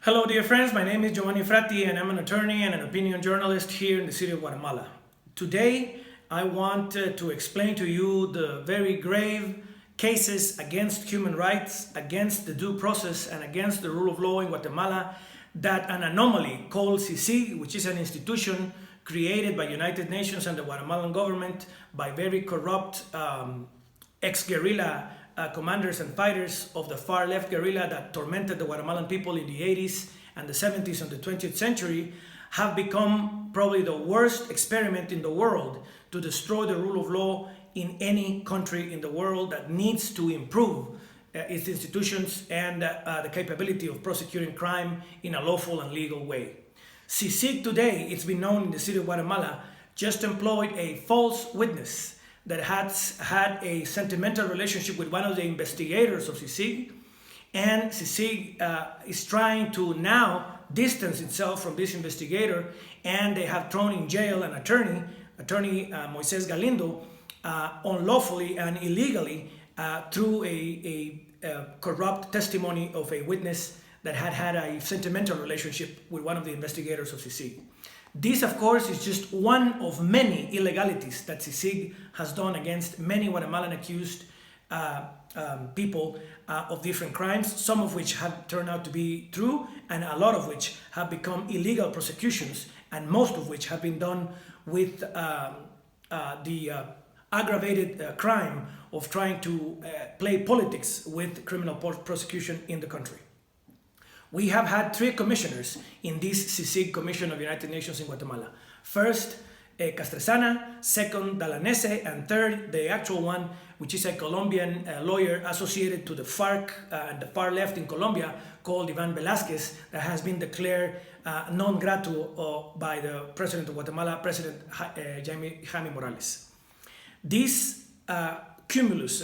Hello dear friends, my name is Giovanni Fratti and I'm an attorney and an opinion journalist here in the city of Guatemala. Today I want to explain to you the very grave cases against human rights, against the due process and against the rule of law in Guatemala that an anomaly called cicig, which is an institution created by United Nations and the Guatemalan government by very corrupt ex-guerrilla commanders and fighters of the far left guerrilla that tormented the Guatemalan people in the 80s and the 70s of the 20th century, have become probably the worst experiment in the world to destroy the rule of law in any country in the world that needs to improve its institutions and the capability of prosecuting crime in a lawful and legal way. cicig today, it's been known in the city of Guatemala, just employed a false witness that has had a sentimental relationship with one of the investigators of cicig, and cicig is trying to now distance itself from this investigator, and they have thrown in jail an attorney Moises Galindo, unlawfully and illegally through a corrupt testimony of a witness that had a sentimental relationship with one of the investigators of cicig. This, of course, is just one of many illegalities that cicig has done against many Guatemalan accused people of different crimes, some of which have turned out to be true, and a lot of which have become illegal prosecutions, and most of which have been done with the aggravated crime of trying to play politics with criminal prosecution in the country. We have had 3 commissioners in this cicig Commission of the United Nations in Guatemala. First, Castresana, second, Dalanese, and third, the actual one, which is a Colombian lawyer associated to the FARC and the far left in Colombia, called Ivan Velázquez, that has been declared non grato by the President of Guatemala, President Jaime Morales. These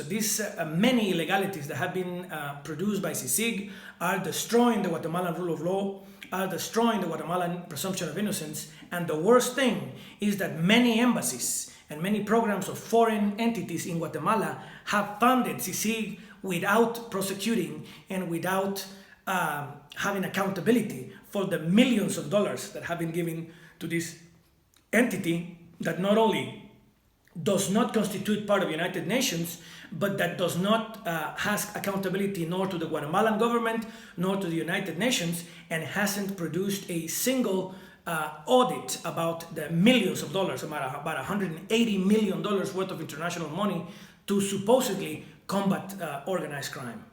these many illegalities that have been produced by cicig are destroying the Guatemalan rule of law, are destroying the Guatemalan presumption of innocence, and the worst thing is that many embassies and many programs of foreign entities in Guatemala have funded cicig without prosecuting and without having accountability for the millions of dollars that have been given to this entity that not only does not constitute part of the United Nations, but that does not has accountability nor to the Guatemalan government nor to the United Nations, and hasn't produced a single audit about the millions of dollars, about $180 million worth of international money to supposedly combat organized crime.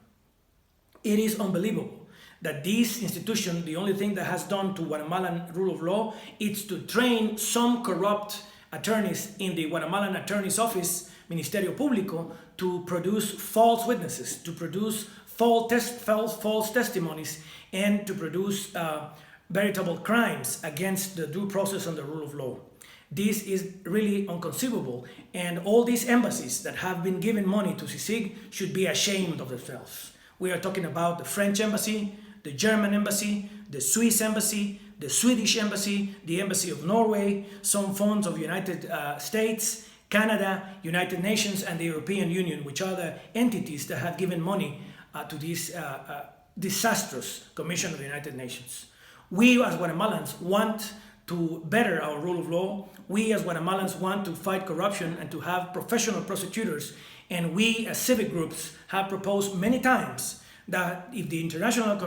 It is unbelievable that this institution, the only thing that has done to Guatemalan rule of law is to train some corrupt attorneys in the Guatemalan Attorney's Office, Ministerio Público, to produce false witnesses, to produce false testimonies, and to produce veritable crimes against the due process and the rule of law. This is really inconceivable, and all these embassies that have been giving money to cicig should be ashamed of themselves. We are talking about the French embassy, the German embassy, the Swiss embassy, the Swedish embassy, the embassy of Norway, some funds of United States, Canada, United Nations, and the European Union, which are the entities that have given money to this disastrous Commission of the United Nations. We as Guatemalans want to better our rule of law. We as Guatemalans want to fight corruption and to have professional prosecutors. And we as civic groups have proposed many times that if the international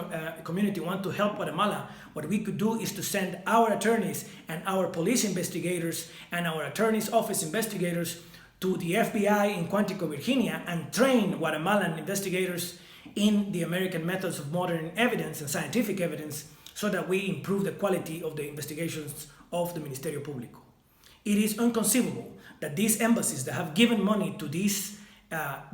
community want to help Guatemala, what we could do is to send our attorneys and our police investigators and our attorney's office investigators to the FBI in Quantico, Virginia, and train Guatemalan investigators in the American methods of modern evidence and scientific evidence, so that we improve the quality of the investigations of the Ministerio Público. It is inconceivable that these embassies that have given money to this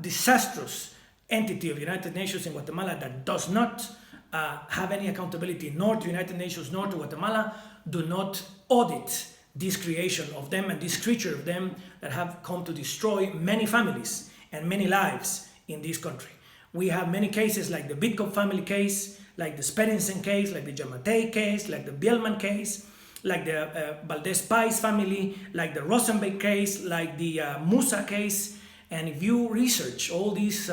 disastrous entity of the United Nations in Guatemala that does not have any accountability nor to United Nations nor to Guatemala do not audit this creation of them and this creature of them that have come to destroy many families and many lives in this country. We have many cases like the Bitcoin family case, like the Sperensen case, like the Yamatei case, like the Bielman case, like the Valdez Pais family, like the Rosenberg case, like the Musa case. And if you research all these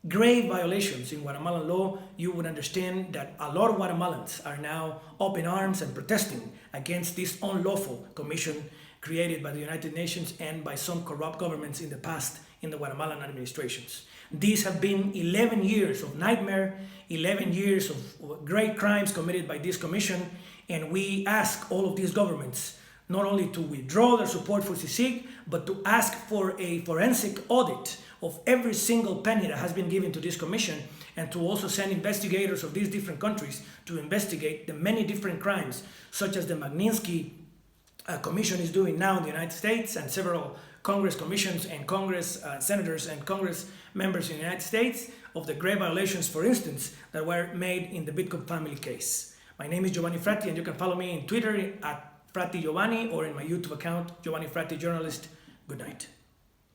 grave violations in Guatemalan law, you would understand that a lot of Guatemalans are now up in arms and protesting against this unlawful commission created by the United Nations and by some corrupt governments in the past in the Guatemalan administrations. These have been 11 years of nightmare, 11 years of great crimes committed by this commission, and we ask all of these governments not only to withdraw their support for cicig, but to ask for a forensic audit of every single penny that has been given to this commission, and to also send investigators of these different countries to investigate the many different crimes, such as the Magnitsky Commission is doing now in the United States, and several Congress commissions and Congress senators and Congress members in the United States, of the grave violations, for instance, that were made in the Bitcoin family case. My name is Giovanni Fratti, and you can follow me on Twitter at Fratti Giovanni, or in my YouTube account, Giovanni Fratti Journalist. Good night.